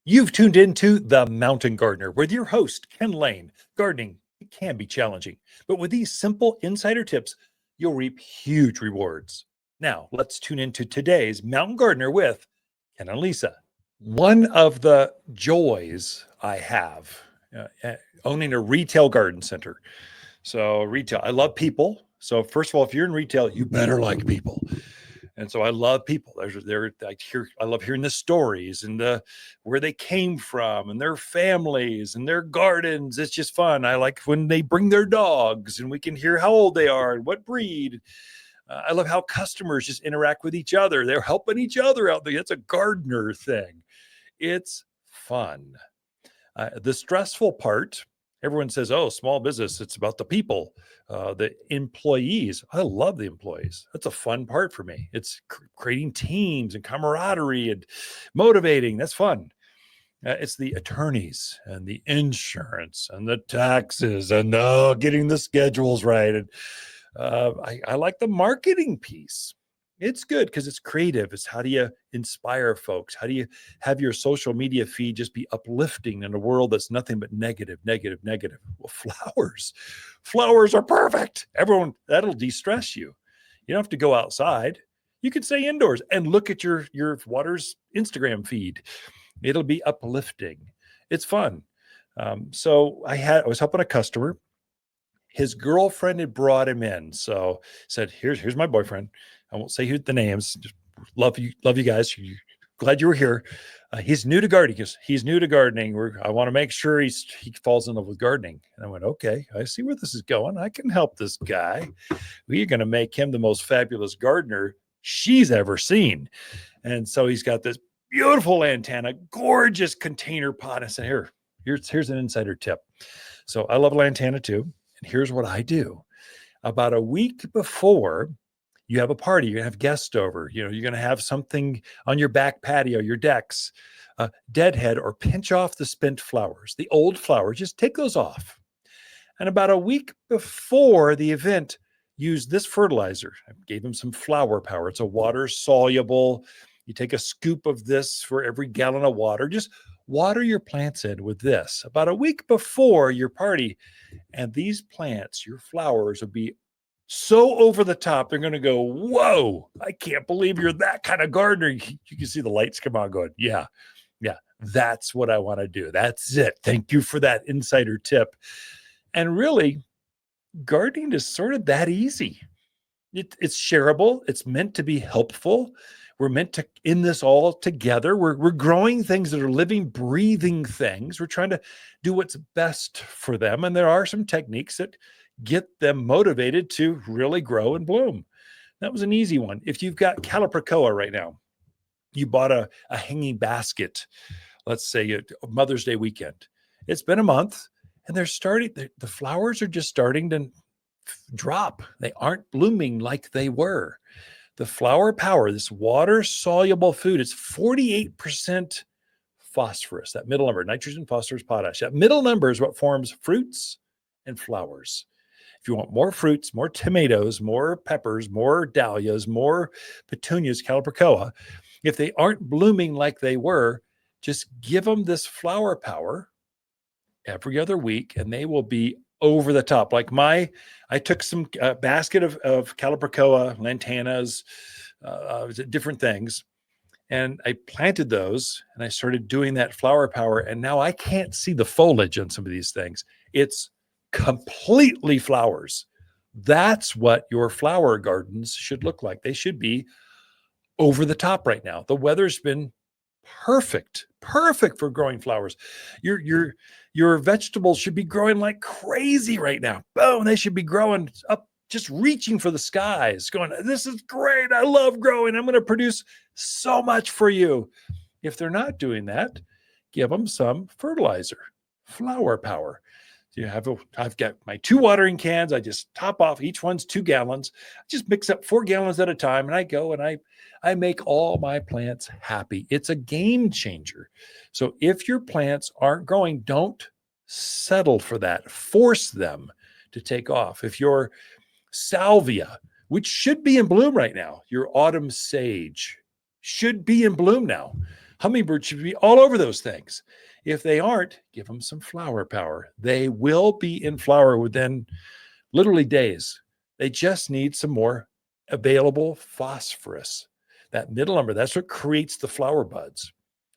You've tuned into The Mountain Gardener with your host, Ken Lain. Gardening, it can be challenging, but with these simple insider tips, you'll reap huge rewards. Now, let's tune into today's Mountain Gardener with Ken and Lisa. One of the joys I have owning a retail garden center. So, retail, I love people. So, first of all, if you're in retail, you better like people. And so I love people. I love hearing the stories and where they came from and their families and their gardens. It's just fun. I like when they bring their dogs and we can hear how old they are and what breed. I love how customers just interact with each other. They're helping each other out there. It's a gardener thing. It's fun. The stressful part, everyone says, oh, small business, it's about the people, the employees. I love the employees. That's a fun part for me. It's creating teams and camaraderie and motivating. That's fun. It's the attorneys and the insurance and the taxes and getting the schedules right. And I like the marketing piece. It's good because it's creative. It's how do you inspire folks? How do you have your social media feed just be uplifting in a world that's nothing but negative, negative, negative? Well, flowers are perfect. Everyone, that'll de-stress you. You don't have to go outside. You can stay indoors and look at your water's Instagram feed. It'll be uplifting. It's fun. So I was helping a customer. His girlfriend had brought him in. So said, here's my boyfriend. I won't say who the names. Just love you guys. Glad you were here. He's new to gardening. He's new to gardening. I want to make sure he falls in love with gardening. And I went, okay, I see where this is going. I can help this guy. We're going to make him the most fabulous gardener she's ever seen. And so he's got this beautiful lantana, gorgeous container pot. I said, here's an insider tip. So I love lantana too. And here's what I do. About a week before you have a party, you're going to have guests over, you're going to have something on your back patio, your decks, deadhead or pinch off the spent flowers, the old flowers, just take those off. And about a week before the event, use this fertilizer. I gave him some flower power. It's a water soluble. You take a scoop of this for every gallon of water. Just water your plants in with this about a week before your party. And these plants, your flowers, will be so over the top. They're going to go, whoa, I can't believe you're that kind of gardener. You can see the lights come on going, yeah, that's what I want to do. That's it. Thank you for that insider tip. And really, gardening is sort of that easy. It's shareable. It's meant to be helpful. We're meant to in this all together. We're growing things that are living, breathing things. We're trying to do what's best for them. And there are some techniques that get them motivated to really grow and bloom. That was an easy one. If you've got Calibrachoa right now, you bought a hanging basket, let's say a Mother's Day weekend. It's been a month and the flowers are just starting to drop. They aren't blooming like they were. The flower power, this water-soluble food, is 48% phosphorus, that middle number, nitrogen, phosphorus, potash. That middle number is what forms fruits and flowers. If you want more fruits, more tomatoes, more peppers, more dahlias, more petunias, Calibrachoa, if they aren't blooming like they were, just give them this flower power every other week, and they will be over the top. Like I took some basket of Calibrachoa, lantanas, different things, and I planted those, and I started doing that flower power, and now I can't see the foliage on some of these things. It's completely flowers. That's what your flower gardens should look like. They should be over the top right now. The weather's been perfect for growing flowers. Your vegetables should be growing like crazy right now. Boom, they should be growing up, just reaching for the skies, going, this is great. I love growing. I'm going to produce so much for you. If they're not doing that, give them some fertilizer, flower power. I've got my 2 watering cans. I just top off. Each one's 2 gallons. I just mix up 4 gallons at a time. And I go and I make all my plants happy. It's a game changer. So if your plants aren't growing, don't settle for that. Force them to take off. If your salvia, which should be in bloom right now, your autumn sage should be in bloom now. Hummingbirds should be all over those things. If they aren't, give them some flower power. They will be in flower within literally days. They just need some more available phosphorus. That middle number, that's what creates the flower buds.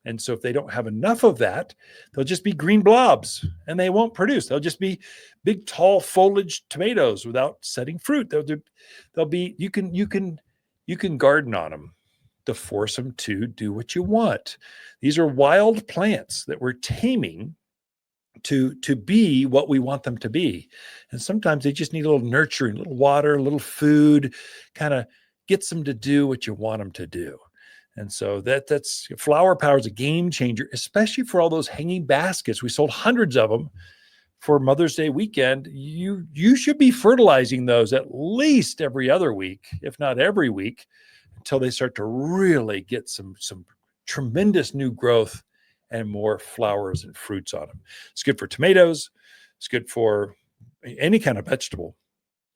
And so if they don't have enough of that, they'll just be green blobs and they won't produce. They'll just be big, tall foliage tomatoes without setting fruit. They'll be, you can garden on them to force them to do what you want. These are wild plants that we're taming to be what we want them to be. And sometimes they just need a little nurturing, a little water, a little food, kind of gets them to do what you want them to do. And so that's flower power is a game changer, especially for all those hanging baskets. We sold hundreds of them for Mother's Day weekend. You should be fertilizing those at least every other week, if not every week, until they start to really get some tremendous new growth and more flowers and fruits on them. It's good for tomatoes. It's good for any kind of vegetable,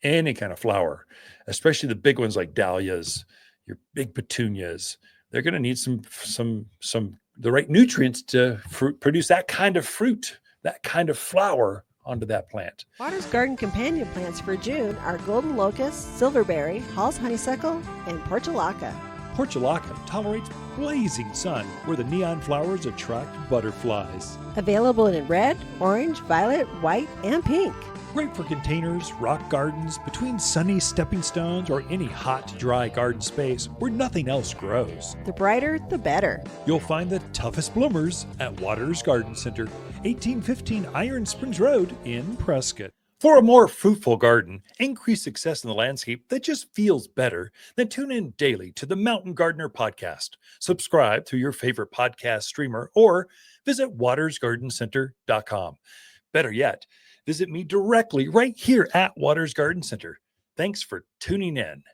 any kind of flower, especially the big ones like dahlias, your big petunias. They're going to need the right nutrients to produce that kind of fruit, that kind of flower onto that plant. Water's Garden companion plants for June are golden locust, silverberry, Hall's honeysuckle, and portulaca. Portulaca tolerates blazing sun where the neon flowers attract butterflies. Available in red, orange, violet, white, and pink. Great for containers, rock gardens, between sunny stepping stones, or any hot, dry garden space where nothing else grows. The brighter, the better. You'll find the toughest bloomers at Waters Garden Center, 1815 Iron Springs Road in Prescott. For a more fruitful garden, increased success in the landscape that just feels better, then tune in daily to the Mountain Gardener podcast. Subscribe through your favorite podcast streamer or visit watersgardencenter.com. Better yet, visit me directly right here at Waters Garden Center. Thanks for tuning in.